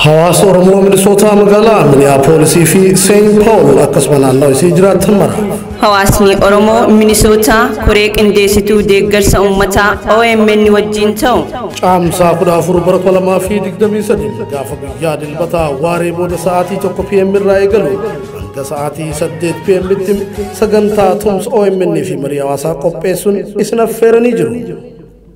حواس ورمو من صوتها مقالا من يابوليسي في سين باول أقسمنا الله يسجرات تمرا حواسني أورمو مينيسوتا كوريك انديسيتو ديغرس أمتا OMN وجين تو عام ساقنا أفر برك ولا ما في ديك دمي سدين قافا بياد البتا واري بود ساعتي تقو بيام من رأي قلو عند ساعتي سديت بيام بتم سقنتا تمس OMN في مريا واسا قبيسون اسنا فيرني جرو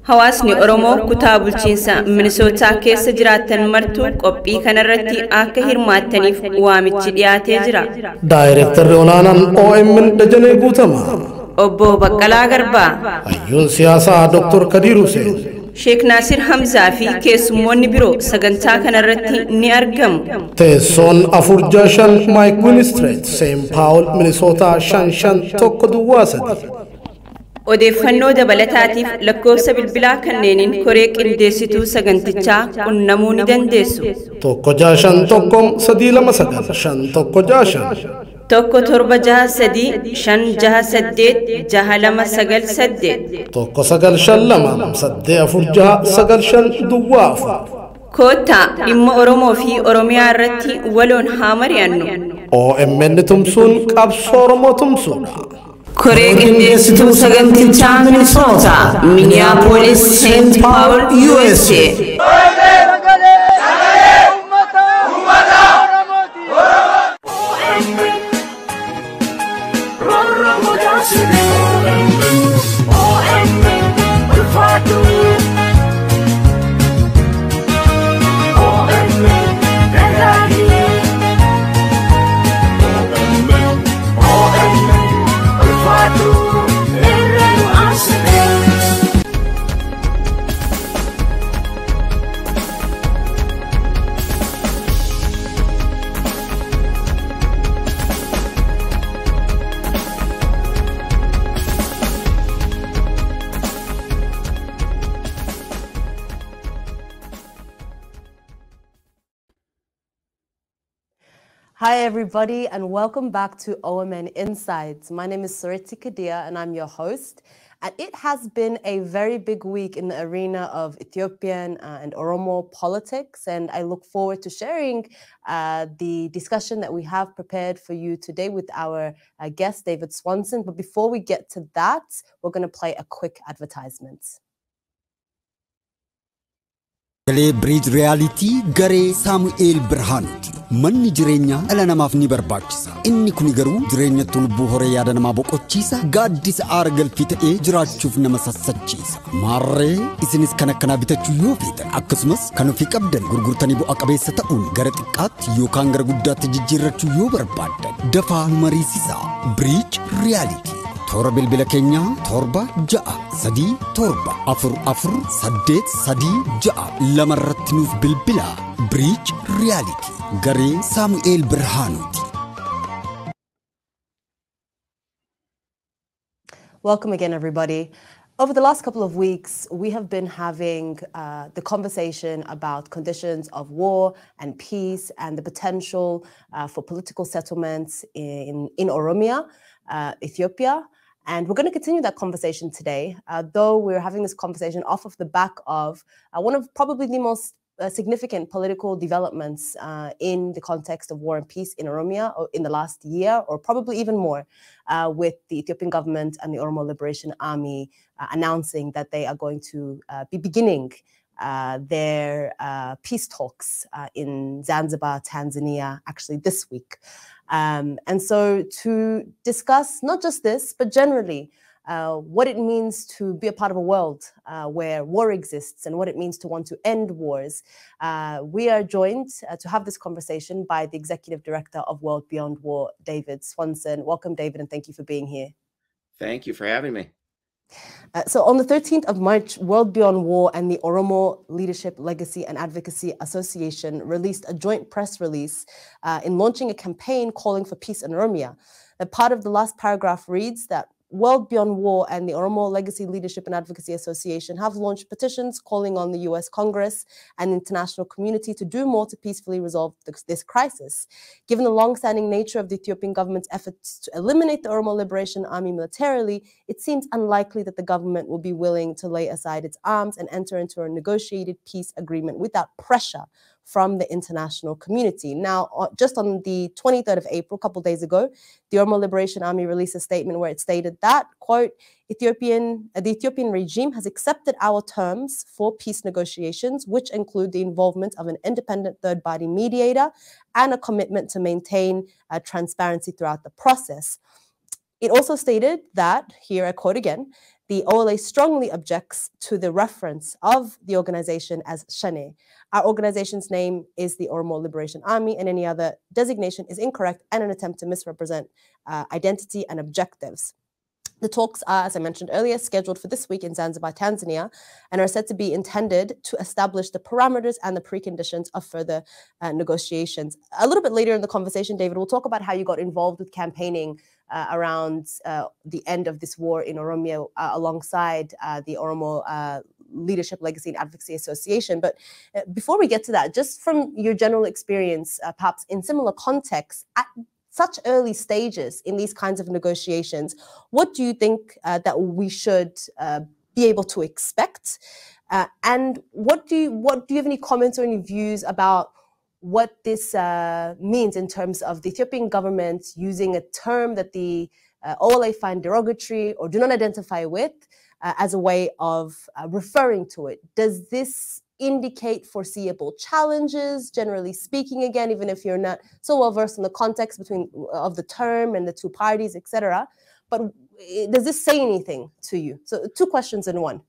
حواسني أورمو كتاب الجنسة مينيسوتا كيس جراتن مرتو قبي كنرتي آكا هرماتني وامتش دياتي جرا دايركتر رونانا OMN دجني قوتما أبو بقلا غربا أيون سياسة دكتور كدير حسين شيخ ناصر حمزة في كيس موني برو سغنتا كنرتي ني أرقم تيسون أفرجاشن مايك وينستريت سين باول مينيسوتا شان توكو دواسدي odeeffannoo dabalataatiif lakkoofsa bilbilaa kanneenin koreek indeessituu sagantichaa qunnamuu ni dandeessu. Tokko jaashan tokkom sadii lama sagal shan tokko jaashan. Tokko torba jaha sadii shan jaha saddeet jaha lama sagal saddeet. Tokko sagal shan lama saddee afur jaha sagal shan duwwaa afur. Koottaa dhimma Oromoo fi Oromiyaa irratti waloon haa mari'annu. OMN tumsuun qabsoo Oromoo tumsuudha. Correct Institute Sagantica, Minnesota, Minneapolis, St. Paul, USA. Hi everybody and welcome back to OMN Insight. My name is Sariti Kadia and I'm your host. And it has been a very big week in the arena of Ethiopian and Oromo politics, and I look forward to sharing the discussion that we have prepared for you today with our guest, David Swanson. But before we get to that, we're going to play a quick advertisement. Bridge reality Gare Samuel Berhanuti Manni jireenya ala namaaf ni barbaachisa inni kun garuu jireenya tulbuu hore yaada nama boqochiisa gaaddisa aargal fitee jiraachuuf nama sassachiisa maarree isinis kana bitachuu yoo feetan akkasumas kan ofii qabdan gurgurtanii bu'a qabeessa ta'uun gara xiqqaatti yookaan gara guddaatti jijjiirrachuu yoo barbaaddan dafaa mariisisa Bridge reality Tora bilbila keenya torba ja'a sadii torba afur saddeet sadii ja'a lamarratti nuuf bilbila Bridge Reality Garee Samuel Berhanuti. Welcome again, everybody. Over the last couple of weeks, we have been having the conversation about conditions of war and peace and the potential for political settlements in Oromia, Ethiopia. And we're going to continue that conversation today, though we're having this conversation off of the back of one of probably the most significant political developments in the context of war and peace in Oromia in the last year, or probably even more, with the Ethiopian government and the Oromo Liberation Army announcing that they are going to be beginning their peace talks in Zanzibar, Tanzania, actually this week. And so to discuss not just this, but generally what it means to be a part of a world where war exists and what it means to want to end wars, we are joined to have this conversation by the Executive Director of World Beyond War, David Swanson. Welcome, David, and thank you for being here. Thank you for having me. So on the 13th of March, World Beyond War and the Oromo Leadership, Legacy and Advocacy Association released a joint press release in launching a campaign calling for peace in Oromia. A part of the last paragraph reads that World Beyond War and the Oromo Legacy Leadership and Advocacy Association have launched petitions calling on the US Congress and the international community to do more to peacefully resolve this crisis. Given the long-standing nature of the Ethiopian government's efforts to eliminate the Oromo Liberation Army militarily, it seems unlikely that the government will be willing to lay aside its arms and enter into a negotiated peace agreement without pressure from the international community. Now, just on the 23rd of April, a couple of days ago, the Oromo Liberation Army released a statement where it stated that, quote, the Ethiopian regime has accepted our terms for peace negotiations, which include the involvement of an independent third-party mediator and a commitment to maintain transparency throughout the process. It also stated that, here I quote again, the OLA strongly objects to the reference of the organization as Shane. Our organization's name is the Oromo Liberation Army, and any other designation is incorrect and an attempt to misrepresent identity and objectives. The talks are, as I mentioned earlier, scheduled for this week in Zanzibar, Tanzania, and are said to be intended to establish the parameters and the preconditions of further negotiations. A little bit later in the conversation, David, we'll talk about how you got involved with campaigning around the end of this war in Oromia alongside the Oromo Leadership, Legacy and Advocacy Association. But before we get to that, just from your general experience, perhaps in similar contexts, at such early stages in these kinds of negotiations, what do you think that we should be able to expect? And what do you have any comments or any views about what this means in terms of the Ethiopian government using a term that the OLA find derogatory or do not identify with as a way of referring to it? Does this indicate foreseeable challenges, generally speaking, again, even if you're not so well versed in the context of the term and the two parties, etc.? But does this say anything to you? So two questions in one.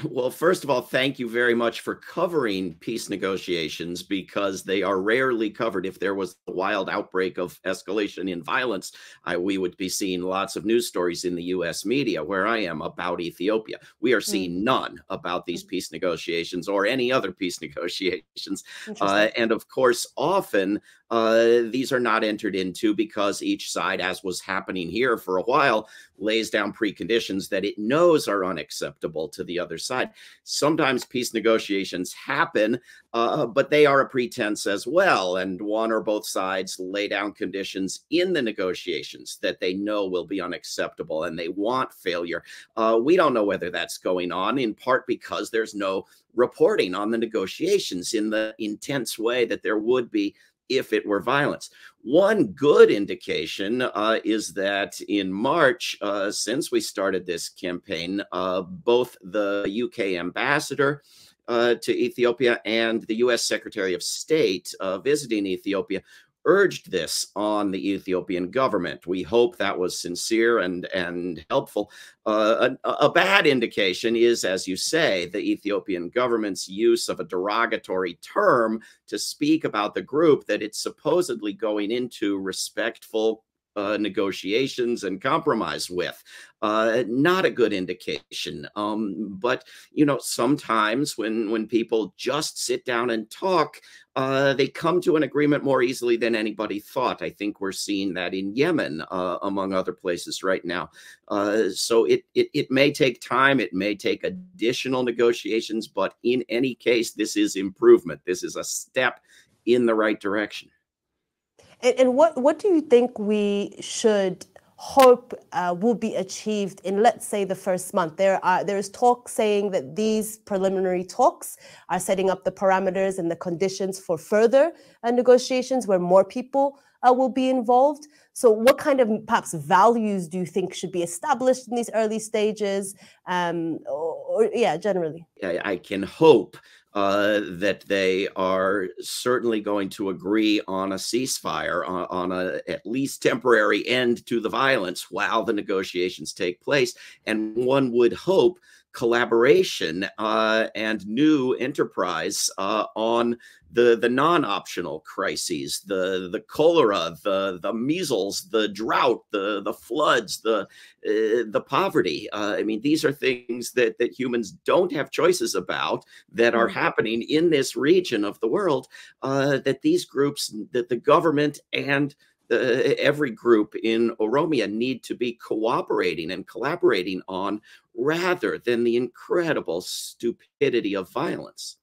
Well, first of all, thank you very much for covering peace negotiations, because they are rarely covered. If there was a wild outbreak of escalation in violence, we would be seeing lots of news stories in the U.S. media, where I am, about Ethiopia. We are seeing none about these peace negotiations or any other peace negotiations. And of course, often these are not entered into because each side, as was happening here for a while, lays down preconditions that it knows are unacceptable to the other side. Sometimes peace negotiations happen, but they are a pretense as well. And one or both sides lay down conditions in the negotiations that they know will be unacceptable, and they want failure. We don't know whether that's going on, in part because there's no reporting on the negotiations in the intense way that there would be if it were violence. One good indication is that in March, since we started this campaign, both the UK ambassador to Ethiopia and the US Secretary of State visiting Ethiopia urged this on the Ethiopian government. We hope that was sincere and helpful. A bad indication is, as you say, the Ethiopian government's use of a derogatory term to speak about the group that it's supposedly going into respectful negotiations and compromise with. Not a good indication. But, you know, sometimes when people just sit down and talk, they come to an agreement more easily than anybody thought. I think we're seeing that in Yemen, among other places right now. So it may take time. It may take additional negotiations. But in any case, this is improvement. This is a step in the right direction. And what do you think we should hope will be achieved in, let's say, the first month? There is talk saying that these preliminary talks are setting up the parameters and the conditions for further negotiations where more people will be involved. So what kind of perhaps values do you think should be established in these early stages? Yeah, generally. I can hope that they are certainly going to agree on a ceasefire, on a at least temporary end to the violence while the negotiations take place. And one would hope collaboration and new enterprise on the non-optional crises, the cholera, the measles, the drought, the floods, the poverty. I mean, these are things that humans don't have choices about, that are happening in this region of the world, that these groups, that the government and every group in Oromia need to be cooperating and collaborating on, rather than the incredible stupidity of violence.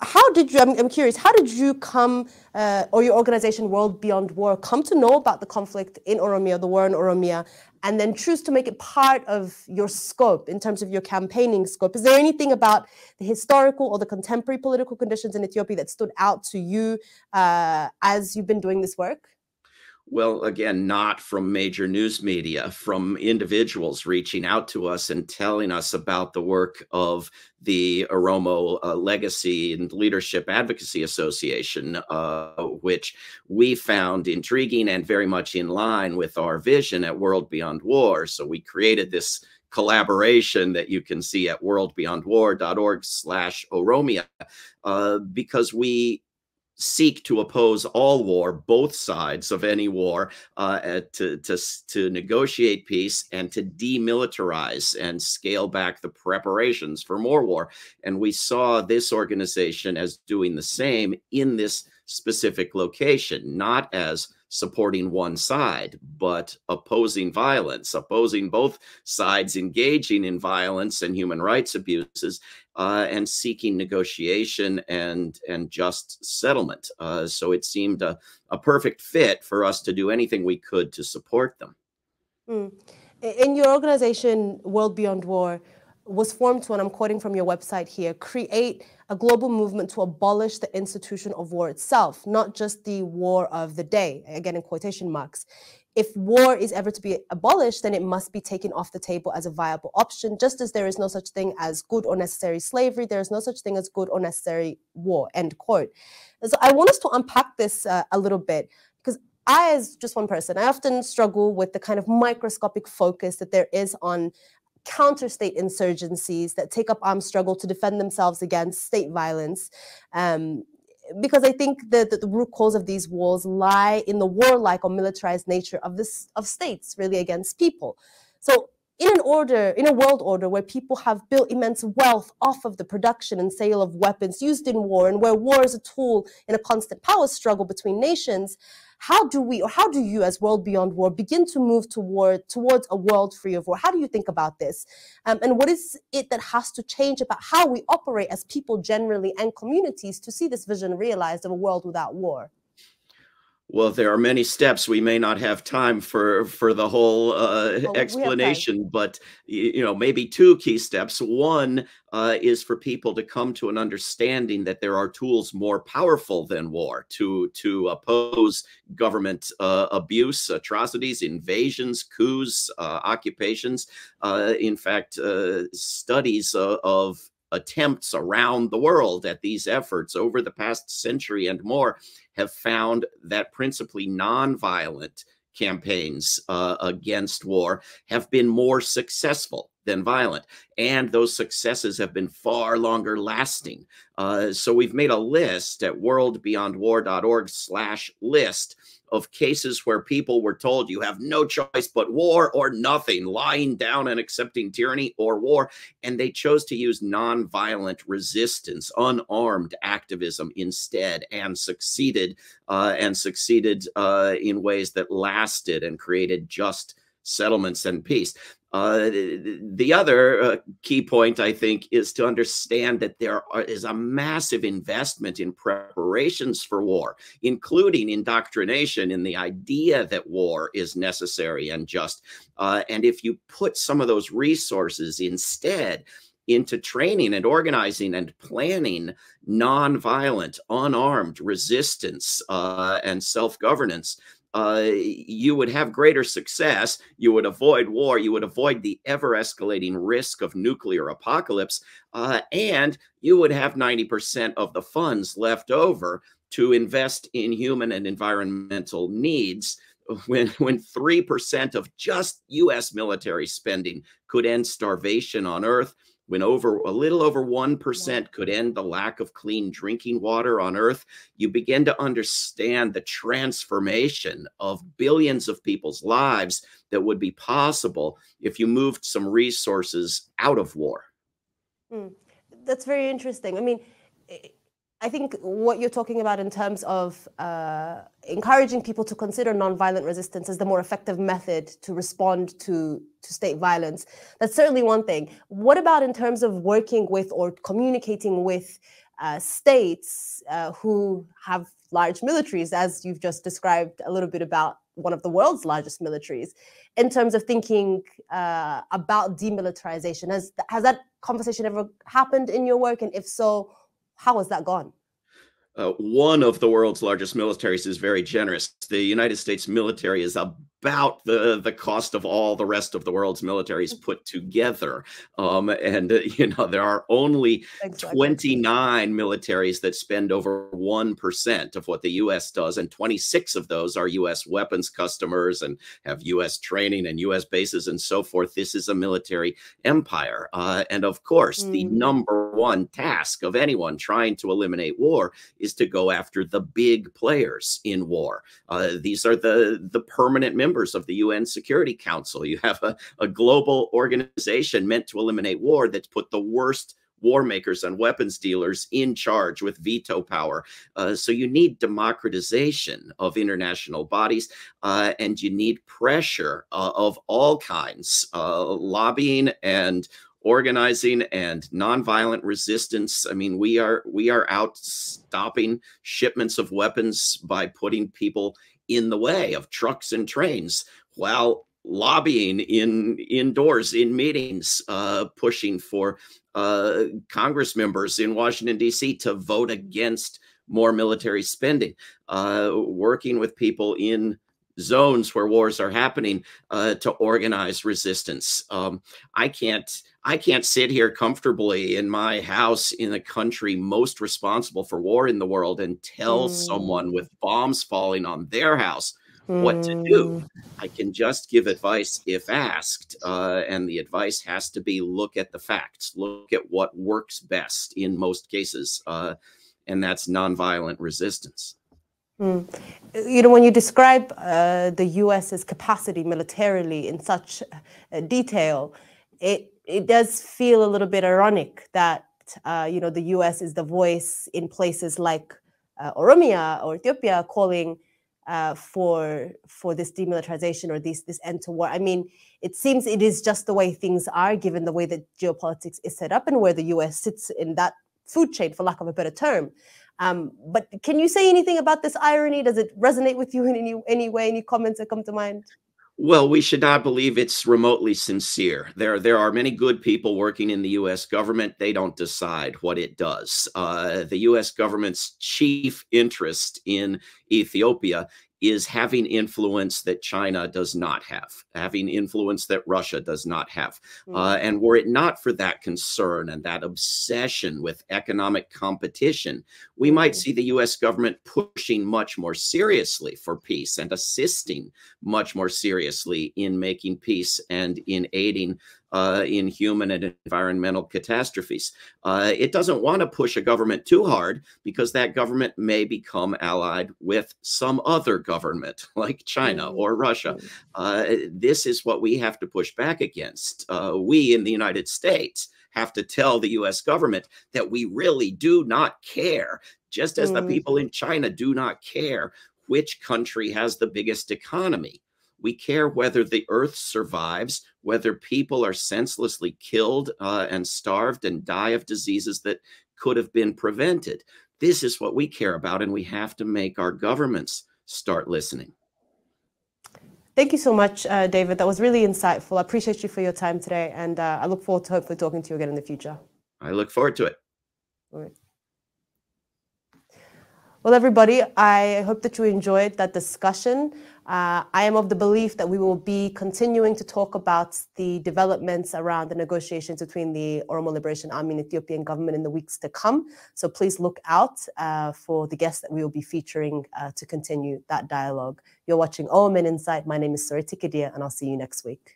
How did you, I'm curious, how did you come, or your organization World Beyond War, come to know about the conflict in Oromia, the war in Oromia, and then choose to make it part of your scope in terms of your campaigning scope. Is there anything about the historical or the contemporary political conditions in Ethiopia that stood out to you as you've been doing this work? Well, again, not from major news media, from individuals reaching out to us and telling us about the work of the Oromo Legacy and Leadership Advocacy Association, which we found intriguing and very much in line with our vision at World Beyond War. So we created this collaboration that you can see at worldbeyondwar.org/Oromia, because we seek to oppose all war, both sides of any war, to negotiate peace and to demilitarize and scale back the preparations for more war. And we saw this organization as doing the same in this specific location, not as supporting one side, but opposing violence, opposing both sides engaging in violence and human rights abuses, and seeking negotiation and just settlement. So it seemed a perfect fit for us to do anything we could to support them. In your organization, World Beyond War, was formed to, and I'm quoting from your website here, create a global movement to abolish the institution of war itself, not just the war of the day, again in quotation marks. If war is ever to be abolished, then it must be taken off the table as a viable option, just as there is no such thing as good or necessary slavery, there is no such thing as good or necessary war, end quote. And so I want us to unpack this a little bit, because I, as just one person, I often struggle with the kind of microscopic focus that there is on counter-state insurgencies that take up armed struggle to defend themselves against state violence. Because I think that the root cause of these wars lie in the warlike or militarized nature of states really against people. So in a world order where people have built immense wealth off of the production and sale of weapons used in war, and where war is a tool in a constant power struggle between nations, how do you as World Beyond War begin to move towards a world free of war? How do you think about this? And what is it that has to change about how we operate as people generally and communities to see this vision realized of a world without war? Well, there are many steps. We may not have time for the whole explanation, but maybe two key steps. One is for people to come to an understanding that there are tools more powerful than war to oppose government abuse, atrocities, invasions, coups, occupations. In fact, studies of attempts around the world at these efforts over the past century and more have found that principally nonviolent campaigns against war have been more successful than violent, and those successes have been far longer lasting. So we've made a list at worldbeyondwar.org/list of cases where people were told you have no choice but war or nothing, lying down and accepting tyranny or war, and they chose to use nonviolent resistance, unarmed activism instead, and succeeded in ways that lasted and created just settlements and peace. The other key point, I think, is to understand that there is a massive investment in preparations for war, including indoctrination in the idea that war is necessary and just. And if you put some of those resources instead into training and organizing and planning nonviolent, unarmed resistance and self-governance, you would have greater success. You would avoid war. You would avoid the ever-escalating risk of nuclear apocalypse, and you would have 90% of the funds left over to invest in human and environmental needs. When 3% of just U.S. military spending could end starvation on Earth, when a little over 1% could end the lack of clean drinking water on Earth, you begin to understand the transformation of billions of people's lives that would be possible if you moved some resources out of war. That's very interesting. I mean, I think what you're talking about in terms of encouraging people to consider nonviolent resistance as the more effective method to respond to state violence, that's certainly one thing. What about in terms of working with or communicating with states who have large militaries, as you've just described a little bit about one of the world's largest militaries, in terms of thinking about demilitarization. Has that conversation ever happened in your work? And if so, how has that gone? One of the world's largest militaries is very generous. The United States military is about the cost of all the rest of the world's militaries put together. There are only 29 militaries that spend over 1% of what the U.S. does, and 26 of those are U.S. weapons customers and have U.S. training and U.S. bases and so forth. This is a military empire. And of course, the number one task of anyone trying to eliminate war is to go after the big players in war. These are the permanent members of the UN Security Council. You have a global organization meant to eliminate war that's put the worst war makers and weapons dealers in charge with veto power. So you need democratization of international bodies, and you need pressure of all kinds, lobbying and organizing and nonviolent resistance. I mean, we are out stopping shipments of weapons by putting people in the way of trucks and trains, while lobbying indoors in meetings, pushing for Congress members in Washington, D.C. to vote against more military spending, working with people in zones where wars are happening to organize resistance. I can't sit here comfortably in my house in the country most responsible for war in the world and tell someone with bombs falling on their house what to do. I can just give advice if asked, and the advice has to be look at the facts, look at what works best in most cases, and that's nonviolent resistance. You know, when you describe the US's capacity militarily in such detail, it does feel a little bit ironic that the US is the voice in places like Oromia or Ethiopia calling for this demilitarization or this end to war. I mean, it seems it is just the way things are, given the way that geopolitics is set up and where the US sits in that food chain, for lack of a better term. But can you say anything about this irony? Does it resonate with you in any way? Any comments that come to mind? Well, we should not believe it's remotely sincere. There are many good people working in the U.S. government. They don't decide what it does. The U.S. government's chief interest in Ethiopia is having influence that China does not have, having influence that Russia does not have. And were it not for that concern and that obsession with economic competition, we might see the US government pushing much more seriously for peace and assisting much more seriously in making peace and in aiding in human and environmental catastrophes. It doesn't want to push a government too hard because that government may become allied with some other government like China or Russia. This is what we have to push back against. We in the United States have to tell the US government that we really do not care, just as the people in China do not care which country has the biggest economy. We care whether the earth survives, whether people are senselessly killed and starved and die of diseases that could have been prevented. This is what we care about, and we have to make our governments start listening. Thank you so much, David. That was really insightful. I appreciate you for your time today, and I look forward to hopefully talking to you again in the future. I look forward to it. All right. Well, everybody, I hope that you enjoyed that discussion. I am of the belief that we will be continuing to talk about the developments around the negotiations between the Oromo Liberation Army and Ethiopian government in the weeks to come. So please look out for the guests that we will be featuring to continue that dialogue. You're watching OMN Insight. My name is Soreti Kadia, and I'll see you next week.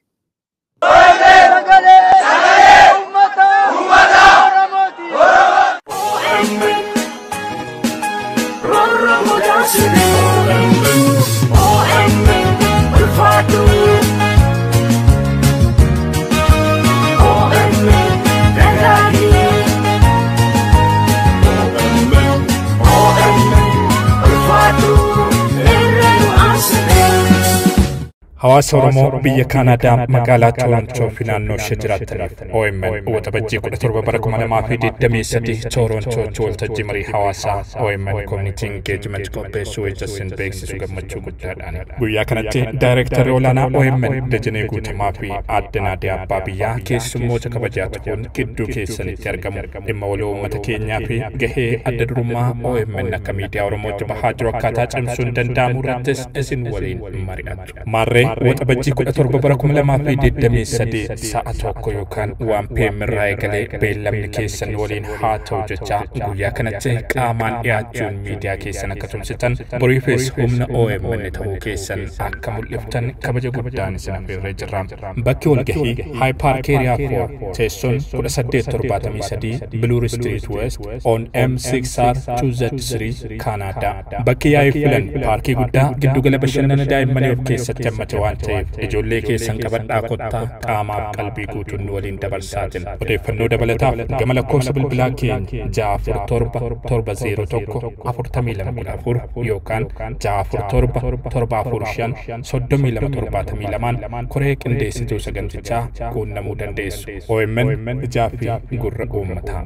hawaasa Oromoo biyya Kanaadaa magaalaa Toronto finaannoo shajiraataniif OMN waxabajjii 17 bara 2023 Toronto waltajjii marii hawaasaa OMN Community Engagement qopheessuu wajjin beeksisu gammachuu guddaadhaan guyyaa kanatti Daayireektarri olaanaa OMN Dajanee Guutamaa fi Aadde Naadiyaa Abbaa Biyyaa keessummoota kabajaa ta'uun gidduu keessanitti argamu dhimma waloo uummata keenyaa fi gahee adda durummaa OMN akka miidiyaa Oromootti bahaa jiru akkaataa cimsuun danda'amu irrattis isin waliin mari'atu. Marree waxabajjii 17 bara 2023 sa'a tokko yookaan 1 PM irraa eegalee beellamni keessan waliin haa ta'u jecha guyyaa kanatti qaamaan dhiyaachuun miidiyaa keessan akka tumsitan boriifis humna OMN ta'uu keessan akka mul'iftan kabaja guddaan isin affeerree jirra. Bakki walgahii High Park Area 4 teessoon 1873 Bloor Street West on M6R 2Z3 Canada. Bakki yaa'ii filan paarkii guddaa giddugala bashannana daa'immanii of keessatti hammate waan ta'eef ijoollee keessan qabadhaa kottaa qaamaaf qalbii guutuun waliin dabarsaa jenna. Odeeffannoo dabalataaf gama lakkoofsa bilbilaa keenya 647-701-4214 yookaan 647-745-3272 koree qindeessituu sagantichaa quunnamuu dandeessu. OMN ijaa fi gurra uummataa.